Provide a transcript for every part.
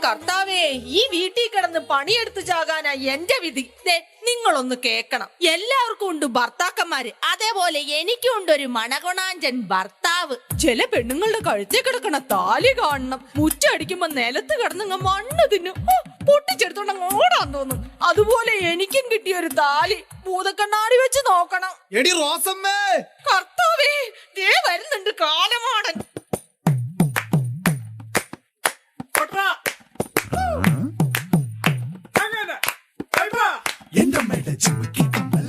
കർത്താവേ, ഈ വീട്ടിൽ കിടന്ന് പണിയെടുത്ത് ചാകാനാ എന്റെ വിധി. നിങ്ങളൊന്ന് കേക്കണം. എല്ലാവർക്കും ഉണ്ട് ഭർത്താക്കന്മാര്, അതേപോലെ എനിക്കും ഉണ്ട് ഒരു മണകൊണാഞ്ചൻ ഭർത്താവ്. ചില പെണ്ണുങ്ങളുടെ കഴുത്തേ കിടക്കണ താലി കാണണം. മുറ്റടിക്കുമ്പോ നിലത്ത് കിടന്നങ്ങ് മണ്ണ് തിന്നും, പൊട്ടിച്ചെടുത്തോണ്ട് ഓടാൻ തോന്നും. അതുപോലെ എനിക്കും കിട്ടിയ ഒരു താലി ഭൂതക്കണ്ണാടി വെച്ച് നോക്കണം. എടി റോസമ്മേ, കർത്താവേ, ദേ വരുന്നുണ്ട് കാലമാടൻ. എന്റെ മേട ചുമക്കി കമ്മൽ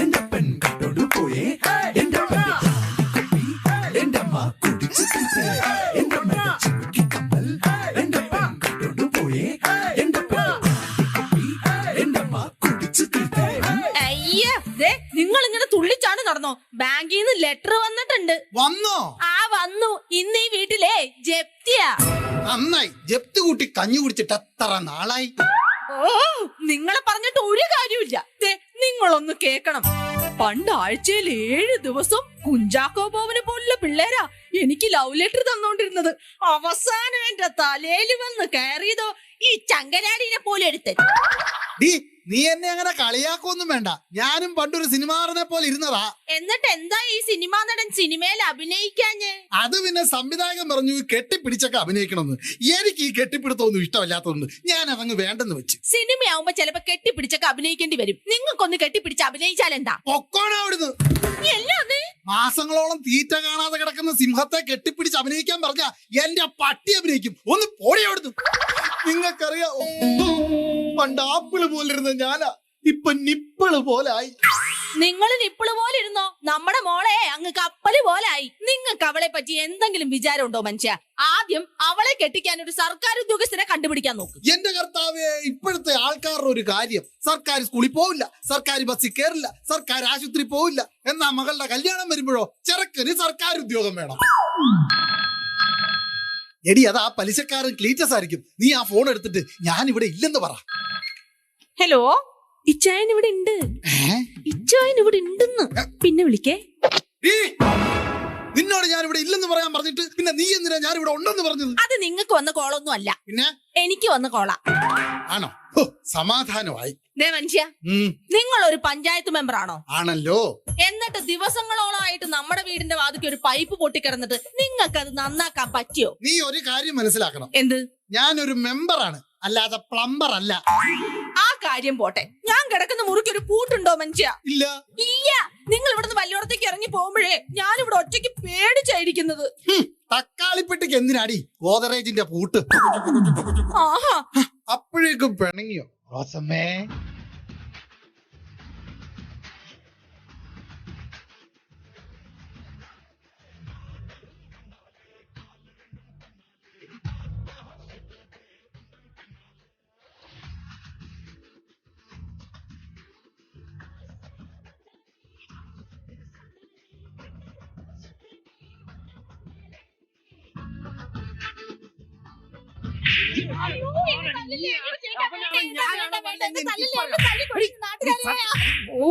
എന്റെ പെൺ കട്ടോട് പോയേ എന്റെ എന്റെ അമ്മ കുടിച്ചു എന്റെ മേട ചുമക്കി കമ്മൽ എന്റെ പെൺ കട്ടോട് പോയേ എന്റെ എന്റെ അമ്മ കുടിച്ചു അയ്യ, നിങ്ങൾ ഇങ്ങനെ തുള്ളിച്ചാണ് നടന്നോ? ബാങ്കിൽ നിന്ന് ലെറ്റർ വന്നിട്ടുണ്ട്. വന്നോ? വന്നു. ഇന്ന് ഈ വീട്ടിലെ ജപ്തിയാ. നന്നായി. ജപ്തി കൂട്ടി കഞ്ഞി കുടിച്ചിട്ട് എത്ര നാളായി? ഓ, നിങ്ങളെ പറഞ്ഞിട്ട് ഒരു കാര്യമില്ല. നിങ്ങളൊന്ന് കേക്കണം. പണ്ട് ആഴ്ചയിൽ 7 ദിവസം കുഞ്ചാക്കോ ബോബനെ പോലുള്ള പിള്ളേരാ എനിക്ക് ലവ് ലെറ്റർ തന്നോണ്ടിരുന്നത്. അവസാനം എന്റെ തലയിൽ വന്ന് കയറിയതോ ഈ ചങ്കനാടിനെ പോലെ എടുത്ത്. നീ എന്നെ അങ്ങനെ കളിയാക്കൊന്നും വേണ്ട. ഞാനും പണ്ടൊരു സിനിമ നടനെ പോലെ ഇരുന്നതാ. എന്നിട്ട് എന്താ ഈ സിനിമാ നടൻ സിനിമയിൽ അഭിനയിക്കാഞ്ഞ്? അത് പിന്നെ സംവിധായകൻ പറഞ്ഞു കെട്ടിപ്പിടിച്ചൊക്കെ അഭിനയിക്കണമെന്ന്. എനിക്ക് ഈ കെട്ടിപ്പിടുത്തൊന്നും ഇഷ്ടമല്ലാത്തതുകൊണ്ട് ഞാൻ അതങ്ങ് വേണ്ടെന്ന് വെച്ച്. സിനിമയാവുമ്പോ ചിലപ്പോ കെട്ടിപ്പിടിച്ചൊക്കെ അഭിനയിക്കേണ്ടി വരും. നിങ്ങൾക്കൊന്ന് കെട്ടിപ്പിടിച്ച് അഭിനയിച്ചാൽ എന്താ? പൊക്കോണ അവിടുന്ന്. മാസങ്ങളോളം തീറ്റ കാണാതെ കിടക്കുന്ന സിംഹത്തെ കെട്ടിപ്പിടിച്ച് അഭിനയിക്കാൻ പറഞ്ഞ എന്റെ പട്ടി അഭിനയിക്കും. ഒന്ന് പോടി അവിടുന്ന്. നിങ്ങൾക്കറിയാവോ, പണ്ട് ആപ്പിള് പോലിരുന്ന ഞാനാ ഇപ്പൊ നിപ്പിള് പോലായി. നിങ്ങൾ നിപ്പിള് പോലെ ഇരുന്നോ? നമ്മുടെ മോളെ അങ്ങ് കപ്പല് പോലായി. നിങ്ങൾക്ക് അവളെ പറ്റി എന്തെങ്കിലും വിചാരം ഉണ്ടോ മനുഷ്യ? ആദ്യം അവളെ കെട്ടിക്കാൻ ഒരു സർക്കാർ ഉദ്യോഗസ്ഥനെ കണ്ടുപിടിക്കാൻ നോക്ക്. എന്റെ കർത്താവേ, ഇപ്പോഴത്തെ ആൾക്കാരുടെ ഒരു കാര്യം, സർക്കാർ സ്കൂളിൽ പോവില്ല, സർക്കാർ ബസ്സിൽ കയറില്ല, സർക്കാർ ആശുപത്രി പോവില്ല. എന്നാ മകളുടെ കല്യാണം വരുമ്പോഴോ ചെറുക്കന് സർക്കാർ ഉദ്യോഗം വേണം. എടി, അതാ പലിശക്കാരൻ ക്ലീറ്റസ് ആയിരിക്കും. നീ ആ ഫോൺ എടുത്തിട്ട് ഞാൻ ഇവിടെ ഇല്ലെന്ന് പറ. ഹലോ, ഇച്ചായൻ ഇവിടെ ഉണ്ട്. ഇച്ചായൻ ഇവിടെ ഉണ്ടെന്ന് പിന്നെ വിളിക്കേ. നിന്നോട് ഞാൻ ഇവിടെ ഇല്ലെന്ന് പറയാൻ പറഞ്ഞിട്ട് പിന്നെ നീ എന്തിനാ ഞാൻ ഇവിടെ ഉണ്ടെന്ന് പറഞ്ഞത്? അത് നിങ്ങൾക്ക് വന്ന കോളൊന്നും അല്ല, പിന്നെ എനിക്ക് വന്ന കോളാ. ആണോ? സമാധാനമായി. മനുഷ്യ, നിങ്ങൾ ഒരു പഞ്ചായത്ത് മെമ്പർ ആണോ? ആണല്ലോ. എന്നിട്ട് ദിവസങ്ങളോളമായിട്ട് നമ്മുടെ വീടിന്റെ വാതിക്ക് ഒരു പൈപ്പ് പൊട്ടിക്കിടന്നിട്ട് നിങ്ങൾക്ക് അത് നന്നാക്കാൻ പറ്റിയോ? നീ ഒരു കാര്യം മനസ്സിലാക്കണം. എന്ത്? ഞാനൊരു മെമ്പറാണ്, അല്ലാതെ പ്ലംബർ അല്ല. ആ കാര്യം പോട്ടെ, ഞാൻ കിടക്കുന്ന മുറിക്ക് ഒരു പൂട്ടുണ്ടോ മനുഷ്യ? ഇല്ല. ഇല്ല. നിങ്ങൾ ഇവിടുന്ന് വല്ലോടത്തേക്ക് ഇറങ്ങി പോകുമ്പോഴേ ഞാൻ ഇവിടെ ഒറ്റയ്ക്ക് പേടിച്ചായിരിക്കുന്നത്. തക്കാളിപ്പെട്ടിക്ക് എന്തിനാടി ഗോദറേജിന്റെ പൂട്ട്? ആഹാ, അപ്പോഴേക്കും പിണങ്ങിയോ റോസമ്മേ? ഓ,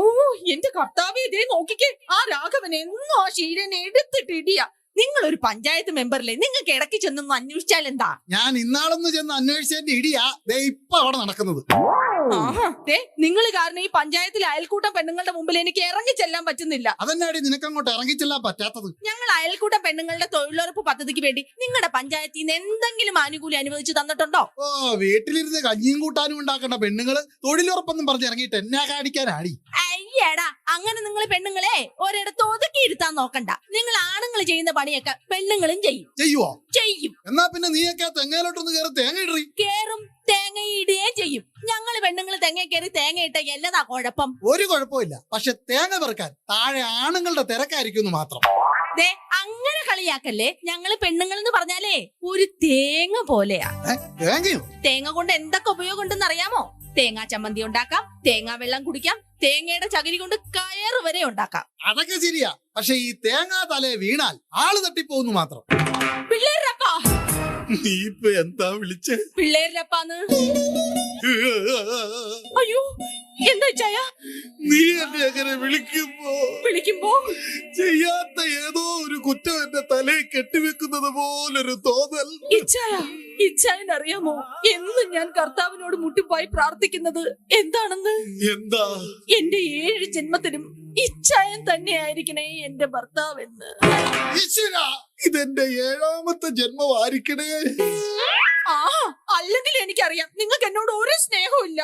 എന്റെ കർത്താവേ, ഇതേ നോക്കിക്കേ. ആ രാഘവൻ എന്നും ആ ശീലനെ എടുത്തിട്ടിടിയാ. നിങ്ങൾ ഒരു പഞ്ചായത്ത് മെമ്പറിലെ, നിങ്ങൾക്ക് ഇടയ്ക്ക് ചെന്നൊന്ന് അന്വേഷിച്ചാൽ എന്താ? ഞാൻ ഇന്നാളൊന്ന് ചെന്ന് അന്വേഷിച്ചതിന്റെ ഇടിയാ ദേ ഇപ്പൊ അവിടെ നടക്കുന്നത്. നിങ്ങൾ കാരണം ഈ പഞ്ചായത്തിലെ അയൽക്കൂട്ടം പെണ്ണുങ്ങളുടെ മുമ്പിൽ എനിക്ക് ഇറങ്ങി ചെല്ലാൻ പറ്റുന്നില്ല. അതെന്നാടി നിനക്ക് അങ്ങോട്ട് ഇറങ്ങിച്ചെല്ലാൻ പറ്റാത്തത്? ഞങ്ങൾ അയൽക്കൂട്ടം പെണ്ണുങ്ങളുടെ തൊഴിലുറപ്പ് പദ്ധതിക്ക് വേണ്ടി നിങ്ങളുടെ പഞ്ചായത്തിൽ നിന്ന് എന്തെങ്കിലും ആനുകൂല്യം അനുവദിച്ചു തന്നിട്ടുണ്ടോ? ഓ, വീട്ടിലിരുന്ന് കഞ്ഞിയും കൂട്ടാനും ഉണ്ടാക്കേണ്ട പെണ്ണുങ്ങള് തൊഴിലുറപ്പെന്നും പറഞ്ഞ് ഇറങ്ങിയിട്ട് എന്നാ കാണിക്കാനാടി? അയ്യടാ, അങ്ങനെ നിങ്ങൾ പെണ്ണുങ്ങളെ ഒരിടത്ത് ഒതുക്കി ഇരുത്താൻ നോക്കണ്ട. നിങ്ങൾ ആണുങ്ങൾ ചെയ്യുന്ന പണിയൊക്കെ പെണ്ണുങ്ങളും ചെയ്യും. ചെയ്യുവോ? ചെയ്യും. എന്നാ പിന്നെ നീയൊക്കെ തെങ്ങയിലോട്ടൊന്ന് കയറി തേങ്ങ ഇടറി. കേറും, തേങ്ങ ഇടുകയും ചെയ്യും. ഞങ്ങള് പെണ്ണുങ്ങൾ തെങ്ങ കയറി തേങ്ങ ഇട്ട എന്നതാ കുഴപ്പം? ഒരു കുഴപ്പമില്ല. പക്ഷെ തേങ്ങ പെറുക്കാൻ താഴെ ആണുങ്ങളുടെ തിരക്കായിരിക്കും മാത്രം. അങ്ങനെ കളിയാക്കല്ലേ. ഞങ്ങള് പെണ്ണുങ്ങൾ എന്ന് പറഞ്ഞാലേ ഒരു തേങ്ങ പോലെയാ. തേങ്ങയോ? തേങ്ങ കൊണ്ട് എന്തൊക്കെ ഉപയോഗം ഉണ്ടെന്ന് അറിയാമോ? തേങ്ങാ ചമ്മന്തി ഉണ്ടാക്കാം, തേങ്ങാ വെള്ളം കുടിക്കാം, തേങ്ങയുടെ ചകിരി കൊണ്ട് കയറ് വരെ ഉണ്ടാക്കാം. അതൊക്കെ ശരിയാ. പക്ഷെ ഈ തേങ്ങാ തലേ വീണാൽ ആള് തട്ടിപ്പോന്നു മാത്രം. പിള്ളേരപ്പാ. നീ ഇപ്പൊ എന്താ വിളിച്ചേ? പിള്ളേരപ്പാന്ന്. അയ്യോ, എന്താ ചായ? നീ എന്നെ അങ്ങനെ വിളിക്കുമ്പോ ചെയ്യാത്ത ഏതോ ഒരു കുറ്റം എന്റെ തലയിൽ കെട്ടിവെക്കുന്നത് പോലൊരു തോന്നൽ. ഇച്ചായ, ഇച്ഛായൻ അറിയാമോ എന്നും ഞാൻ കർത്താവിനോട് മുട്ടിപ്പായി പ്രാർത്ഥിക്കുന്നത് എന്താണെന്ന്? എന്താ? എന്റെ 7 ജന്മത്തിനും ഇച്ഛായൻ തന്നെയായിരിക്കണേ എന്റെ ഭർത്താവെന്ന്. ഈശ്വരാ, ഇതെന്റെ 7ാമത്തെ ജന്മമായിരിക്കണേ. ആ, അല്ലെങ്കിൽ എനിക്കറിയാം നിങ്ങൾക്ക് എന്നോട് ഒരു സ്നേഹവും ഇല്ല.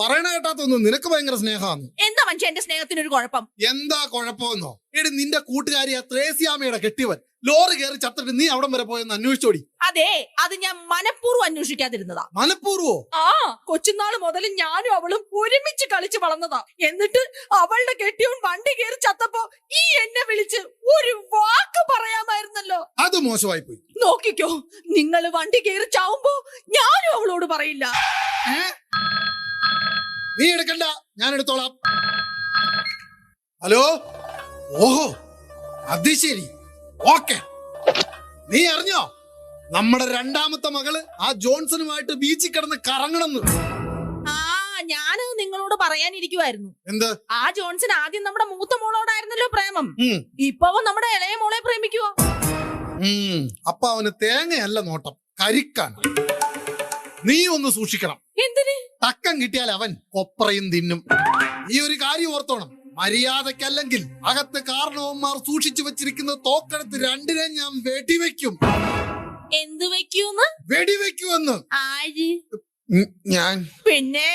പറയണ കേട്ടാത്തൊന്നും നിനക്ക് ഭയങ്കര സ്നേഹമാണ്. എന്താ മനുഷ്യ എന്റെ സ്നേഹത്തിനൊരു കുഴപ്പം? എന്താ കുഴപ്പമെന്നോ? എടി, നിന്റെ കൂട്ടുകാരിയ ത്രേസ്യാമയുടെ കെട്ടിയവൻ ലോറി കയറി ചത്തിട്ട് നീ അവിടം വരെ പോയെന്ന് അന്വേഷിച്ചോടി. അതെ, അത് ഞാൻ മനഃപൂർവ്വം അന്വേഷിക്കാതിരുന്നതാ. മനഃപൂർവ്വോ? ആ, കൊച്ചുനാള് മുതൽ ഞാനും അവളും ഒരുമിച്ച് കളിച്ച് വളർന്നതാ. എന്നിട്ട് അവളുടെ കെട്ടിയോൻ വണ്ടി കയറി ചത്തപ്പോ ഈ എന്നെ വിളിച്ച് ഒരു വാക്ക് പറയാമായിരുന്നല്ലോ. അത് മോശമായി പോയി. നോക്കിക്കോ, നിങ്ങൾ വണ്ടി കയറി ചാവുമ്പോ ഞാനും അവളോട് പറയില്ല. നീ എടുക്കണ്ട, ഞാൻ എടുത്തോളാം. ഹലോ? ഓഹോ, അത് ശരി. ഓക്കെ. നീ അറിഞ്ഞോ നമ്മുടെ 2ാമത്തെ മകള് ആ ജോൺസണുമായിട്ട് ബീച്ചിൽ കിടന്ന് കറങ്ങണമെന്ന്? ആ, ഞാനത് നിങ്ങളോട് പറയാനിരിക്കുവായിരുന്നു. എന്ത്? ആ ജോൺസൺ ആദ്യം നമ്മുടെ മൂത്ത മോളോടായിരുന്നല്ലോ പ്രേമം. ഇപ്പൊ അവൻ നമ്മുടെ ഇളയ മോളെ പ്രേമിക്കുവോ? അപ്പൊ അവന് തേങ്ങയല്ല നോട്ടം, കരിക്കാണ്. നീ ഒന്ന് സൂക്ഷിക്കണം. എന്തിന്? തക്കം കിട്ടിയാൽ അവൻ കൊപ്രയും തിന്നും. ഈ ഒരു കാര്യം ഓർത്തോണം. മര്യാദക്കല്ലെങ്കിൽ അകത്ത് കാരണവന്മാർ സൂക്ഷിച്ചു വെച്ചിരിക്കുന്ന തോക്കെടുത്ത് 2നെ ഞാൻ വെടിവെക്കും. എന്ത് വെക്കൂന്ന്? വെടിവെക്കുമെന്ന്. ആര്? ഞാൻ. പിന്നെ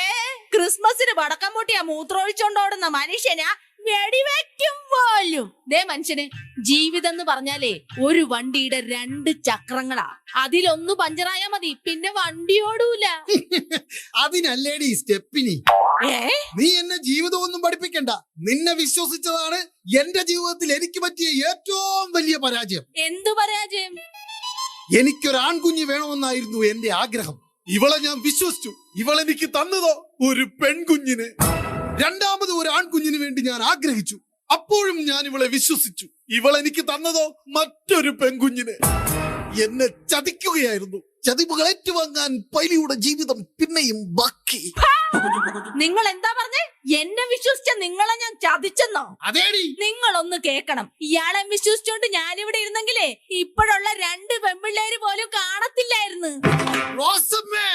ക്രിസ്മസിന് പടക്കം പൊട്ടിയാ മൂത്രമൊഴിച്ചോണ്ടോടുന്ന മനുഷ്യനാ വെടിവെക്കും പോലും. ദേ മനുഷ്യന് ജീവിതം എന്ന് പറഞ്ഞാലേ ഒരു വണ്ടിയുടെ 2 ചക്രങ്ങളാ. അതിലൊന്ന് പഞ്ചറായാ മതി, പിന്നെ വണ്ടി ഓടൂല. അതിനല്ലേടി സ്റ്റെപ്പിനി. നീ എന്നെ ജീവിതമൊന്നും പഠിപ്പിക്കണ്ട. നിന്നെ വിശ്വസിച്ചതാണ് എന്റെ ജീവിതത്തിൽ എനിക്ക് പറ്റിയ ഏറ്റവും വലിയ പരാജയം. എന്തു പരാജയം? എനിക്കൊരു ആൺകുഞ്ഞ് വേണമെന്നായിരുന്നു എന്റെ ആഗ്രഹം. ഇവളെ ഞാൻ വിശ്വസിച്ചു. ഇവളെനിക്ക് തന്നതോ ഒരു പെൺകുഞ്ഞിന്. 2ാമത് ഒരു ആൺകുഞ്ഞിന് വേണ്ടി ഞാൻ ആഗ്രഹിച്ചു. അപ്പോഴും ഞാൻ ഇവളെ വിശ്വസിച്ചു. ഇവളെനിക്ക് തന്നതോ മറ്റൊരു പെൺകുഞ്ഞിന്. എന്നെ ചതിക്കുകയായിരുന്നു. ചതിവുകൾ ഏറ്റുവാങ്ങാൻ പൈലിയുടെ ജീവിതം പിന്നെയും ബാക്കി. നിങ്ങൾ എന്താ പറഞ്ഞേ? എന്നെ വിശ്വസിച്ച നിങ്ങളെ ഞാൻ ചതിച്ചെന്നോ? അതേടി. നിങ്ങളൊന്ന് കേക്കണം. ഇയാളെ വിശ്വസിച്ചോണ്ട് ഞാനിവിടെ ഇരുന്നെങ്കിലേ ഇപ്പോഴുള്ള 2 പെൺപിള്ളേര് പോലും കാണത്തില്ലായിരുന്നു. റോസമ്മേ!